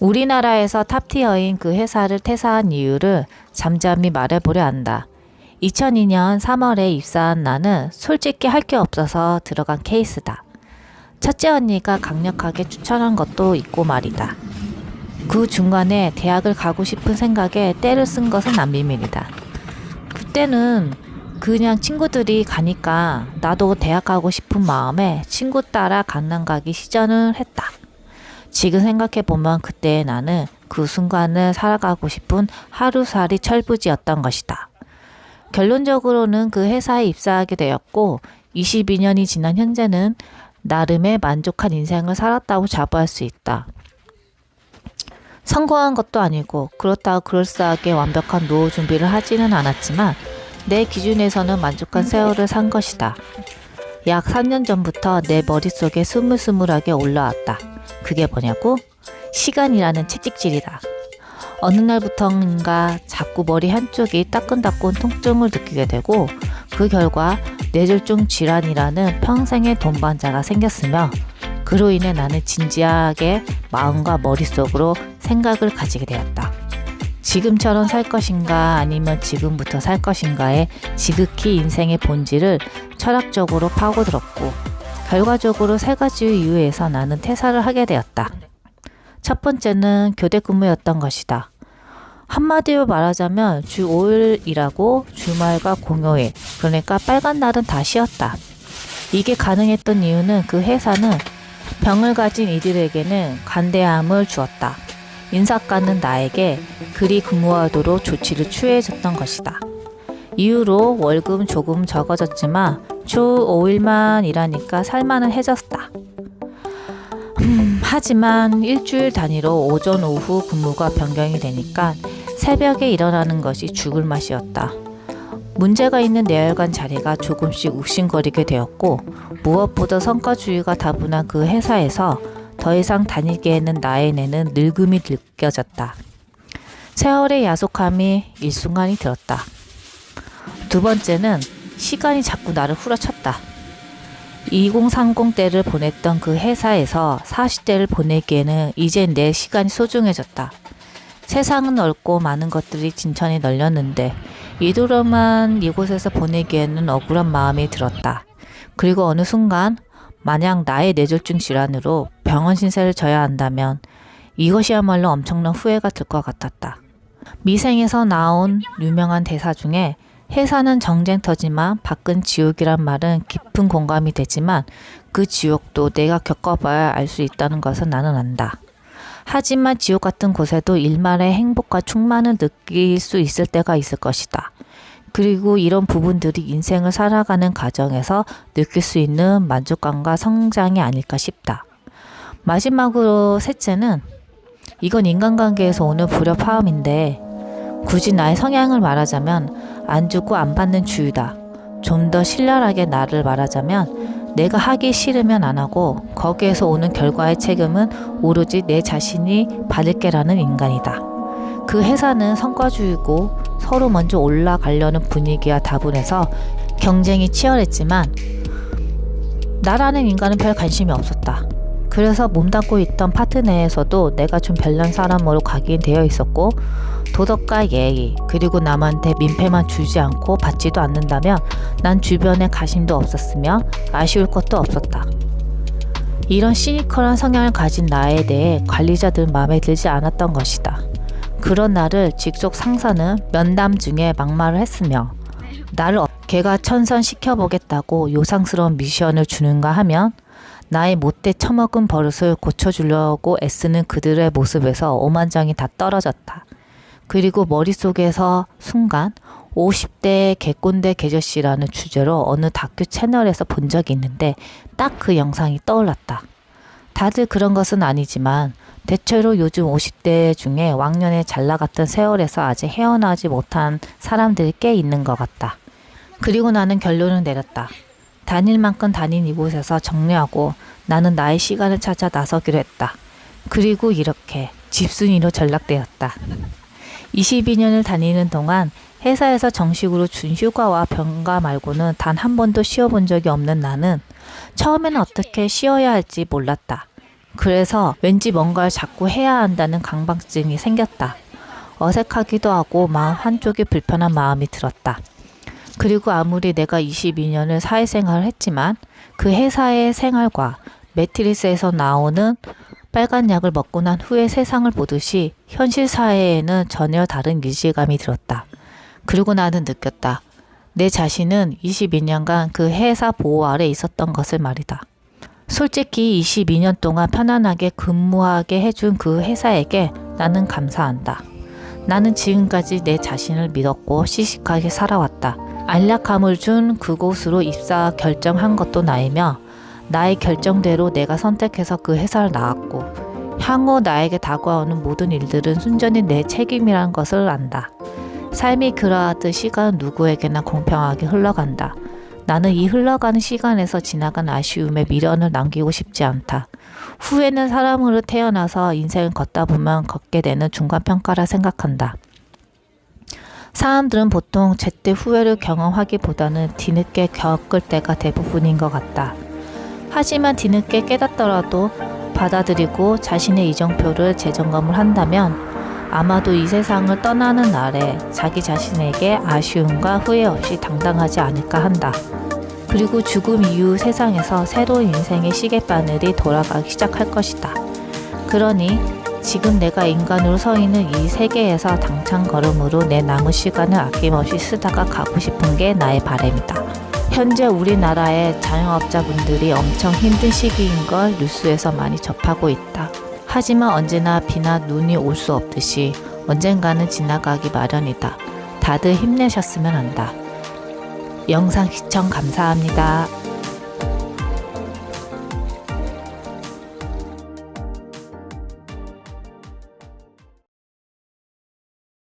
우리나라에서 탑티어인 그 회사를 퇴사한 이유를 잠잠히 말해보려 한다. 2002년 3월에 입사한 나는 솔직히 할 게 없어서 들어간 케이스다. 첫째 언니가 강력하게 추천한 것도 있고 말이다. 그 중간에 대학을 가고 싶은 생각에 때를 쓴 것은 안 비밀이다. 그때는 그냥 친구들이 가니까 나도 대학 가고 싶은 마음에 친구 따라 강남 가기 시전을 했다. 지금 생각해보면 그때의 나는 그 순간을 살아가고 싶은 하루살이 철부지였던 것이다. 결론적으로는 그 회사에 입사하게 되었고 22년이 지난 현재는 나름의 만족한 인생을 살았다고 자부할 수 있다. 성공한 것도 아니고 그렇다고 그럴싸하게 완벽한 노후 준비를 하지는 않았지만 내 기준에서는 만족한 세월을 산 것이다. 약 3년 전부터 내 머릿속에 스물스물하게 올라왔다. 그게 뭐냐고? 시간이라는 채찍질이다. 어느 날부터인가 자꾸 머리 한쪽이 따끈따끈 통증을 느끼게 되고 그 결과 뇌졸중 질환이라는 평생의 동반자가 생겼으며 그로 인해 나는 진지하게 마음과 머릿속으로 생각을 가지게 되었다. 지금처럼 살 것인가 아니면 지금부터 살 것인가에 지극히 인생의 본질을 철학적으로 파고들었고 결과적으로 세 가지 이유에서 나는 퇴사를 하게 되었다. 첫 번째는 교대 근무였던 것이다. 한마디로 말하자면 주 5일 일하고 주말과 공휴일, 그러니까 빨간 날은 다 쉬었다. 이게 가능했던 이유는 그 회사는 병을 가진 이들에게는 관대함을 주었다. 인사과는 나에게 그리 근무하도록 조치를 취해줬던 것이다. 이후로 월급은 조금 적어졌지만 주 5일만 일하니까 살만은 해졌다. 하지만 일주일 단위로 오전 오후 근무가 변경이 되니까 새벽에 일어나는 것이 죽을 맛이었다. 문제가 있는 내열관 자리가 조금씩 욱신거리게 되었고 무엇보다 성과주의가 다분한 그 회사에서 더 이상 다니기에는 나의 뇌는 늙음이 느껴졌다. 세월의 야속함이 일순간이 들었다. 두 번째는 시간이 자꾸 나를 후려쳤다. 2030 대를 보냈던 그 회사에서 40대를 보내기에는 이젠 내 시간이 소중해졌다. 세상은 넓고 많은 것들이 진천이 널렸는데 이대로만 이곳에서 보내기에는 억울한 마음이 들었다. 그리고 어느 순간 만약 나의 뇌졸중 질환으로 병원 신세를 져야 한다면 이것이야말로 엄청난 후회가 들 것 같았다. 미생에서 나온 유명한 대사 중에 회사는 정쟁터지만 밖은 지옥이란 말은 깊은 공감이 되지만 그 지옥도 내가 겪어봐야 알 수 있다는 것은 나는 안다. 하지만 지옥 같은 곳에도 일말의 행복과 충만을 느낄 수 있을 때가 있을 것이다. 그리고 이런 부분들이 인생을 살아가는 과정에서 느낄 수 있는 만족감과 성장이 아닐까 싶다. 마지막으로 셋째는 이건 인간관계에서 오는 불협화음인데 굳이 나의 성향을 말하자면 안 주고 안 받는 주의다. 좀 더 신랄하게 나를 말하자면 내가 하기 싫으면 안 하고 거기에서 오는 결과의 책임은 오로지 내 자신이 받을게라는 인간이다. 그 회사는 성과주의고 서로 먼저 올라가려는 분위기와 다분해서 경쟁이 치열했지만 나라는 인간은 별 관심이 없었다. 그래서 몸담고 있던 파트 내에서도 내가 좀 별난 사람으로 각인되어 있었고 도덕과 예의 그리고 남한테 민폐만 주지 않고 받지도 않는다면 난 주변에 가심도 없었으며 아쉬울 것도 없었다. 이런 시니컬한 성향을 가진 나에 대해 관리자들은 마음에 들지 않았던 것이다. 그런 나를 직속 상사는 면담 중에 막말을 했으며 나를 걔가 천선시켜보겠다고 요상스러운 미션을 주는가 하면 나의 못돼 처먹은 버릇을 고쳐주려고 애쓰는 그들의 모습에서 오만정이 다 떨어졌다. 그리고 머릿속에서 순간 50대 개꼰대 개저씨라는 주제로 어느 다큐 채널에서 본 적이 있는데 딱 그 영상이 떠올랐다. 다들 그런 것은 아니지만 대체로 요즘 50대 중에 왕년에 잘나갔던 세월에서 아직 헤어나지 못한 사람들이 꽤 있는 것 같다. 그리고 나는 결론을 내렸다. 다닐 만큼 다닌 이곳에서 정리하고 나는 나의 시간을 찾아 나서기로 했다. 그리고 이렇게 집순이로 전락되었다. 22년을 다니는 동안 회사에서 정식으로 준 휴가와 병가 말고는 단 한 번도 쉬어본 적이 없는 나는 처음에는 어떻게 쉬어야 할지 몰랐다. 그래서 왠지 뭔가를 자꾸 해야 한다는 강박증이 생겼다. 어색하기도 하고 마음 한쪽이 불편한 마음이 들었다. 그리고 아무리 내가 22년을 사회생활을 했지만 그 회사의 생활과 매트리스에서 나오는 빨간 약을 먹고 난 후의 세상을 보듯이 현실 사회에는 전혀 다른 이질감이 들었다. 그리고 나는 느꼈다. 내 자신은 22년간 그 회사 보호 아래 있었던 것을 말이다. 솔직히 22년 동안 편안하게 근무하게 해준 그 회사에게 나는 감사한다. 나는 지금까지 내 자신을 믿었고 시식하게 살아왔다. 안락함을 준 그곳으로 입사 결정한 것도 나이며 나의 결정대로 내가 선택해서 그 회사를 나왔고 향후 나에게 다가오는 모든 일들은 순전히 내 책임이란 것을 안다. 삶이 그러하듯 시간은 누구에게나 공평하게 흘러간다. 나는 이 흘러가는 시간에서 지나간 아쉬움에 미련을 남기고 싶지 않다. 후회는 사람으로 태어나서 인생을 걷다 보면 걷게 되는 중간평가라 생각한다. 사람들은 보통 제때 후회를 경험하기보다는 뒤늦게 겪을 때가 대부분인 것 같다. 하지만 뒤늦게 깨닫더라도 받아들이고 자신의 이정표를 재점검을 한다면 아마도 이 세상을 떠나는 날에 자기 자신에게 아쉬움과 후회 없이 당당하지 않을까 한다. 그리고 죽음 이후 세상에서 새로운 인생의 시계바늘이 돌아가기 시작할 것이다. 그러니 지금 내가 인간으로 서 있는 이 세계에서 당찬 걸음으로 내 남은 시간을 아낌없이 쓰다가 가고 싶은 게 나의 바람이다. 현재 우리나라의 자영업자분들이 엄청 힘든 시기인 걸 뉴스에서 많이 접하고 있다. 하지만 언제나 비나 눈이 올 수 없듯이 언젠가는 지나가기 마련이다. 다들 힘내셨으면 한다. 영상 시청 감사합니다.